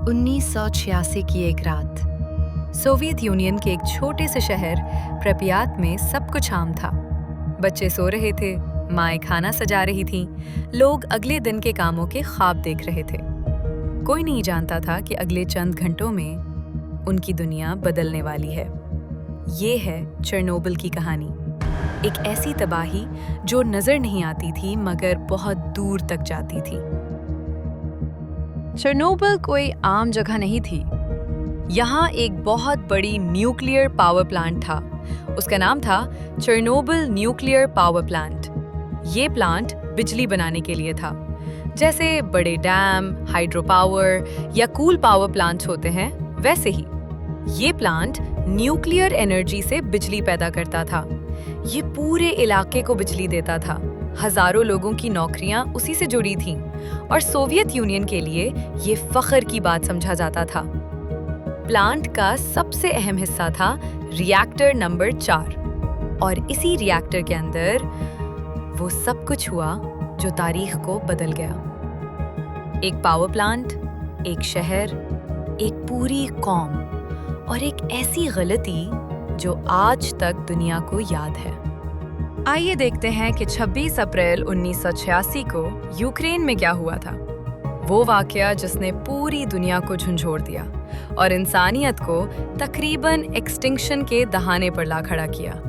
1986 की एक रात सोवियत यूनियन के एक छोटे से शहर प्रपियात में सब कुछ आम था। बच्चे सो रहे थे, माएं खाना सजा रही थीं, लोग अगले दिन के कामों के ख्वाब देख रहे थे। कोई नहीं जानता था कि अगले चंद घंटों में उनकी दुनिया बदलने वाली है। ये है चेरनोबिल की कहानी, एक ऐसी तबाही जो नजर नहीं आती थी मगर बहुत दूर तक जाती थी। चेरनोबिल कोई आम जगह नहीं थी। यहाँ एक बहुत बड़ी न्यूक्लियर पावर प्लांट था। उसका नाम था चेरनोबिल न्यूक्लियर पावर प्लांट। ये प्लांट बिजली बनाने के लिए था, जैसे बड़े डैम, हाइड्रो पावर या कूल पावर प्लांट्स होते हैं, वैसे ही ये प्लांट न्यूक्लियर एनर्जी से बिजली पैदा करता था। ये पूरे इलाके को बिजली देता था। हजारों लोगों की नौकरियां उसी से जुड़ी थीं और सोवियत यूनियन के लिए ये फख्र की बात समझा जाता था। प्लांट का सबसे अहम हिस्सा था रिएक्टर नंबर 4 और इसी रिएक्टर के अंदर वो सब कुछ हुआ जो तारीख को बदल गया। एक पावर प्लांट, एक शहर, एक पूरी कौम और एक ऐसी गलती जो आज तक दुनिया को याद है। आइए देखते हैं कि 26 अप्रैल 1986 को यूक्रेन में क्या हुआ था। वो वाकया जिसने पूरी दुनिया को झंझोर दिया और इंसानियत को तकरीबन एक्सटिंक्शन के दहाने पर ला खड़ा किया।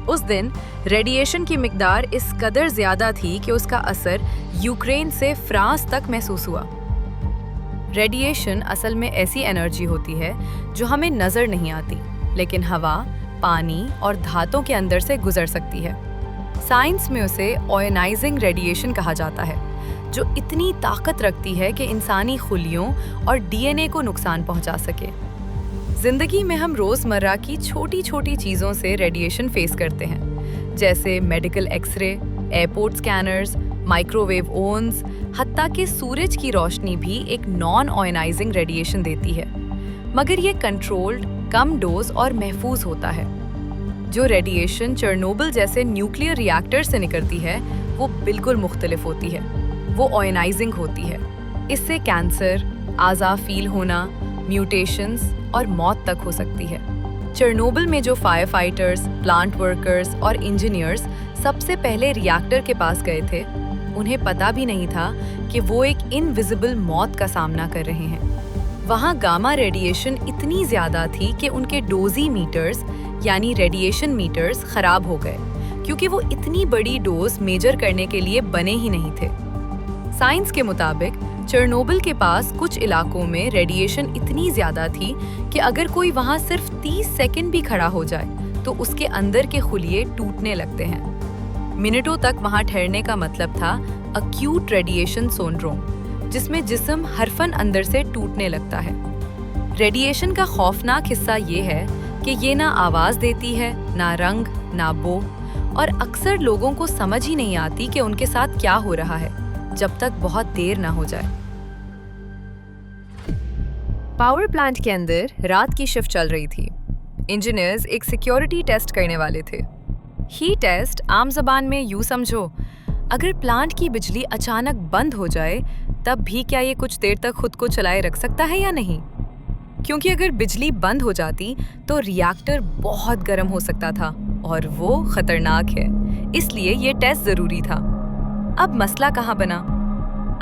उस दिन रेडिएशन की मिकदार इस कदर ज्यादा थी कि उसका असर यूक्रेन से फ्रांस तक महसूस हुआ। रेडिएशन असल में ऐसी एनर्जी होती है जो हमें नजर नहीं आती, लेकिन हवा, पानी और धातों के अंदर से गुजर सकती है। साइंस में उसे आयोनाइजिंग रेडिएशन कहा जाता है, जो इतनी ताकत रखती है कि इंसानी खुलियों और डीएनए को नुकसान पहुंचा सके। जिंदगी में हम रोजमर्रा की छोटी छोटी चीजों से रेडिएशन फेस करते हैं, जैसे medical x-ray, airport scanners, microwave ovens, हत्ता कि सूरज की रोशनी भी एक नॉन आयोनाइजिंग रेडिएशन देती है, मगर ये कंट्रोल्ड, कम डोज और महफूज होता है। जो रेडिएशन चेरनोबिल जैसे न्यूक्लियर रिएक्टर से निकलती है वो बिल्कुल मुख्तलिफ होती है। वो आयोनाइजिंग होती है। इससे कैंसर, आज़ा फील होना, म्यूटेशंस और मौत तक हो सकती है। चेरनोबिल में जो फायर फाइटर्स, प्लांट वर्कर्स और इंजीनियर्स सबसे पहले रिएक्टर के पास गए थे, उन्हें पता भी नहीं था कि वो एक इनविजिबल मौत का सामना कर रहे हैं। वहाँ गामा रेडिएशन इतनी ज्यादा थी कि उनके डोजीमीटर्स यानी रेडिएशन मीटर्स खराब हो गए, क्योंकि वो इतनी बड़ी डोज मेजर करने के लिए बने ही नहीं थे। साइंस के मुताबिक चेरनोबिल के पास कुछ इलाकों में रेडिएशन इतनी ज्यादा थी कि अगर कोई वहां सिर्फ 30 सेकंड भी खड़ा हो जाए तो उसके अंदर के खुलिये टूटने लगते हैं। मिनटों तक वहां ठहरने का मतलब था अक्यूट रेडिएशन सिंड्रोम, जिसमें जिस्म हरफन अंदर से टूटने लगता है। रेडिएशन का खौफनाक हिस्सा ये है कि ये ना आवाज देती है, ना रंग, ना बो, और अक्सर लोगों को समझ ही नहीं आती कि उनके साथ क्या हो रहा है जब तक बहुत देर ना हो जाए। पावर प्लांट के अंदर रात की शिफ्ट चल रही थी। इंजीनियर्स एक सिक्योरिटी टेस्ट करने वाले थे। ही टेस्ट आम जबान में यूं समझो, अगर प्लांट की बिजली अचानक बंद हो जाए तब भी क्या ये कुछ देर तक खुद को चलाए रख सकता है या नहीं, क्योंकि अगर बिजली बंद हो जाती तो रिएक्टर बहुत गर्म हो सकता था और वो खतरनाक है, इसलिए ये टेस्ट जरूरी था। अब मसला कहाँ बना?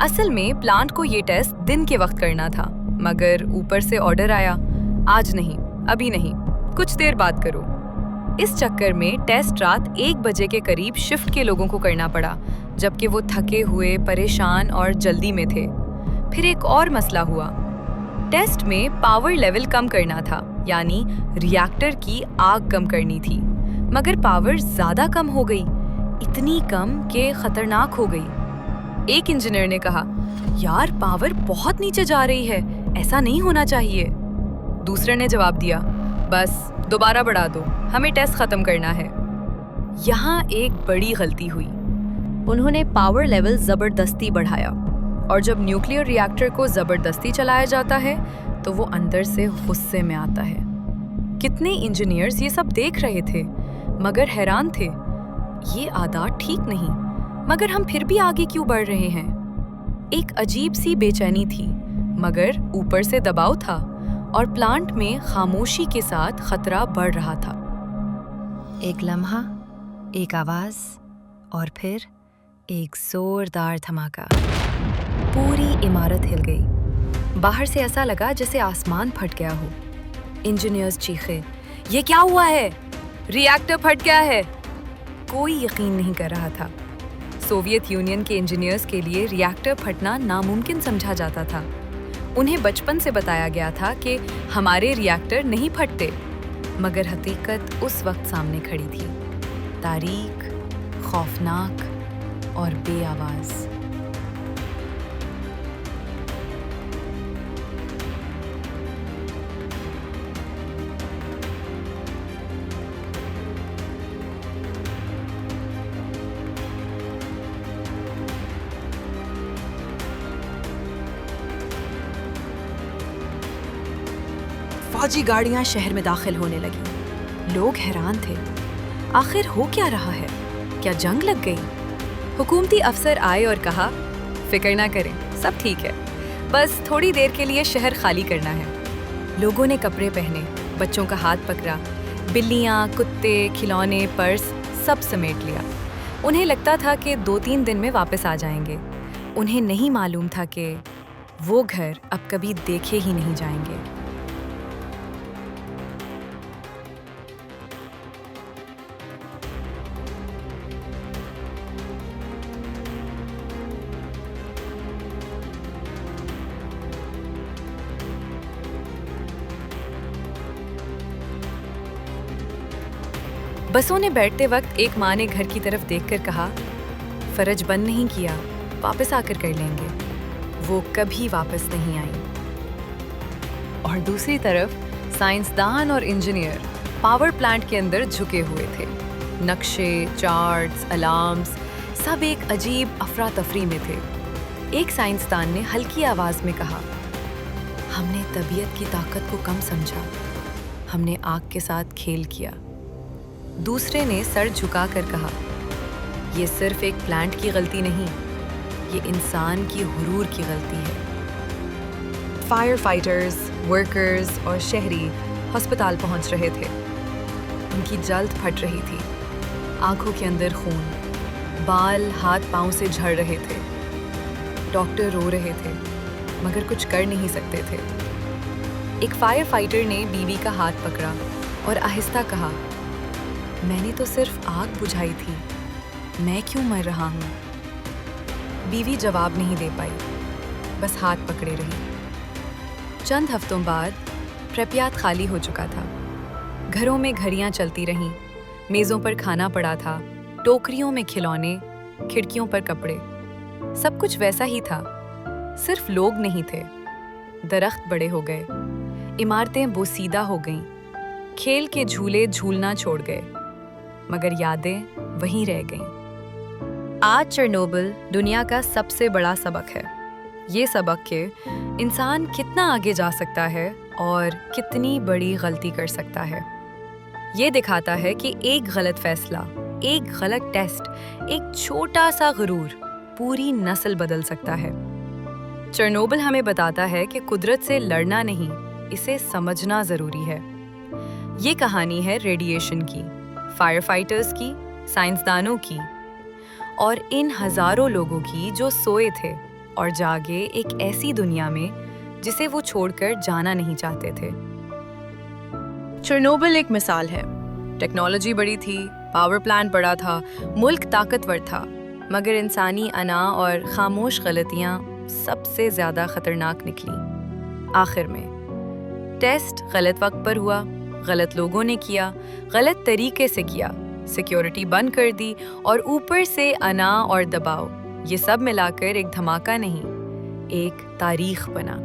असल में प्लांट को ये टेस्ट दिन के वक्त करना था, मगर ऊपर से ऑर्डर आया, आज नहीं, अभी नहीं, कुछ देर बाद करो। इस चक्कर में टेस्ट रात 1 बजे के करीब शिफ्ट के लोगों को करना पड़ा, जबकि वो थके हुए, परेशान और जल्दी में थे। फिर एक और मसला हुआ। टेस्ट में पावर लेवल कम करना था, यानी रिएक्टर की आग कम करनी थी, मगर पावर ज्यादा कम हो गई। इतनी कम कि खतरनाक हो गई। एक इंजीनियर ने कहा, यार पावर बहुत नीचे जा रही है, ऐसा नहीं होना चाहिए। दूसरे ने जवाब दिया, बस दोबारा बढ़ा दो, हमें टेस्ट खत्म करना है। यहाँ एक बड़ी गलती हुई। उन्होंने पावर लेवल जबरदस्ती बढ़ाया, और जब न्यूक्लियर रिएक्टर को जबरदस्ती चलाया जाता है तो वो अंदर से गुस्से में आता है। कितने इंजीनियर्स ये सब देख रहे थे, मगर हैरान थे, ये आदत ठीक नहीं, मगर हम फिर भी आगे क्यों बढ़ रहे हैं। एक अजीब सी बेचैनी थी, मगर ऊपर से दबाव था और प्लांट में खामोशी के साथ खतरा बढ़ रहा था। एक लम्हा, एक आवाज, और फिर एक जोरदार धमाका। पूरी इमारत हिल गई। बाहर से ऐसा लगा जैसे आसमान फट गया हो। इंजीनियर्स चीखे, ये क्या हुआ है? रिएक्टर फट गया है। कोई यकीन नहीं कर रहा था। सोवियत यूनियन के इंजीनियर्स के लिए रिएक्टर फटना नामुमकिन समझा जाता था। उन्हें बचपन से बताया गया था कि हमारे रिएक्टर नहीं फटते, मगर हकीकत उस वक्त सामने खड़ी थी, तारीख, खौफनाक और बेआवाज। फौजी गाड़ियां शहर में दाखिल होने लगी। लोग हैरान थे, आखिर हो क्या रहा है? क्या जंग लग गई? हुकूमती अफसर आए और कहा, फिक्र ना करें, सब ठीक है, बस थोड़ी देर के लिए शहर खाली करना है। लोगों ने कपड़े पहने, बच्चों का हाथ पकड़ा, बिल्लियां, कुत्ते, खिलौने, पर्स सब समेट लिया। उन्हें लगता था कि 2-3 दिन में वापस आ जाएंगे। उन्हें नहीं मालूम था कि वो घर अब कभी देखे ही नहीं जाएंगे। बसों ने बैठते वक्त एक माँ ने घर की तरफ देखकर कहा, फर्ज बंद नहीं किया, वापस आकर कर लेंगे। वो कभी वापस नहीं आई। और दूसरी तरफ साइंसदान और इंजीनियर पावर प्लांट के अंदर झुके हुए थे। नक्शे, चार्ट्स, अलार्म्स सब एक अजीब अफरा तफरी में थे। एक साइंसदान ने हल्की आवाज में कहा, हमने तबीयत की ताकत को कम समझा, हमने आग के साथ खेल किया। दूसरे ने सर झुकाकर कहा, ये सिर्फ एक प्लांट की गलती नहीं, ये इंसान की हुरूर की गलती है। फायर फाइटर्स, वर्कर्स और शहरी अस्पताल पहुंच रहे थे। उनकी जल्द फट रही थी, आंखों के अंदर खून, बाल हाथ पांव से झड़ रहे थे। डॉक्टर रो रहे थे, मगर कुछ कर नहीं सकते थे। एक फायर फाइटर ने बीवी का हाथ पकड़ा और आहिस्ता कहा, मैंने तो सिर्फ आग बुझाई थी, मैं क्यों मर रहा हूँ? बीवी जवाब नहीं दे पाई, बस हाथ पकड़े रही। चंद हफ्तों बाद प्रप्यात खाली हो चुका था। घरों में घड़ियां चलती रहीं, मेजों पर खाना पड़ा था, टोकरियों में खिलौने, खिड़कियों पर कपड़े, सब कुछ वैसा ही था। सिर्फ लोग नहीं थे। दरख्त बड़े हो गए, इमारतें बोसीदा हो गईं, खेल के झूले झूलना छोड़ गए, मगर यादें वहीं रह गईं। आज चेरनोबिल दुनिया का सबसे बड़ा सबक है। ये सबक के इंसान कितना आगे जा सकता है और कितनी बड़ी गलती कर सकता है। ये दिखाता है कि एक गलत फैसला, एक गलत टेस्ट, एक छोटा सा गुरूर पूरी नस्ल बदल सकता है। चेरनोबिल हमें बताता है कि कुदरत से लड़ना नहीं, इसे समझना जरूरी है। ये कहानी है रेडिएशन की, फायर फाइटर्स की, साइंसदानों की और इन हजारों लोगों की जो सोए थे और जागे एक ऐसी दुनिया में जिसे वो छोड़कर जाना नहीं चाहते थे। चेरनोबिल एक मिसाल है। टेक्नोलॉजी बड़ी थी, पावर प्लांट बड़ा था, मुल्क ताकतवर था, मगर इंसानी अना और खामोश गलतियां सबसे ज्यादा खतरनाक निकली। आखिर में टेस्ट गलत वक्त पर हुआ, गलत लोगों ने किया, गलत तरीके से किया, सिक्योरिटी बंद कर दी और ऊपर से अना और दबाव, ये सब मिलाकर एक धमाका नहीं, एक तारीख बना।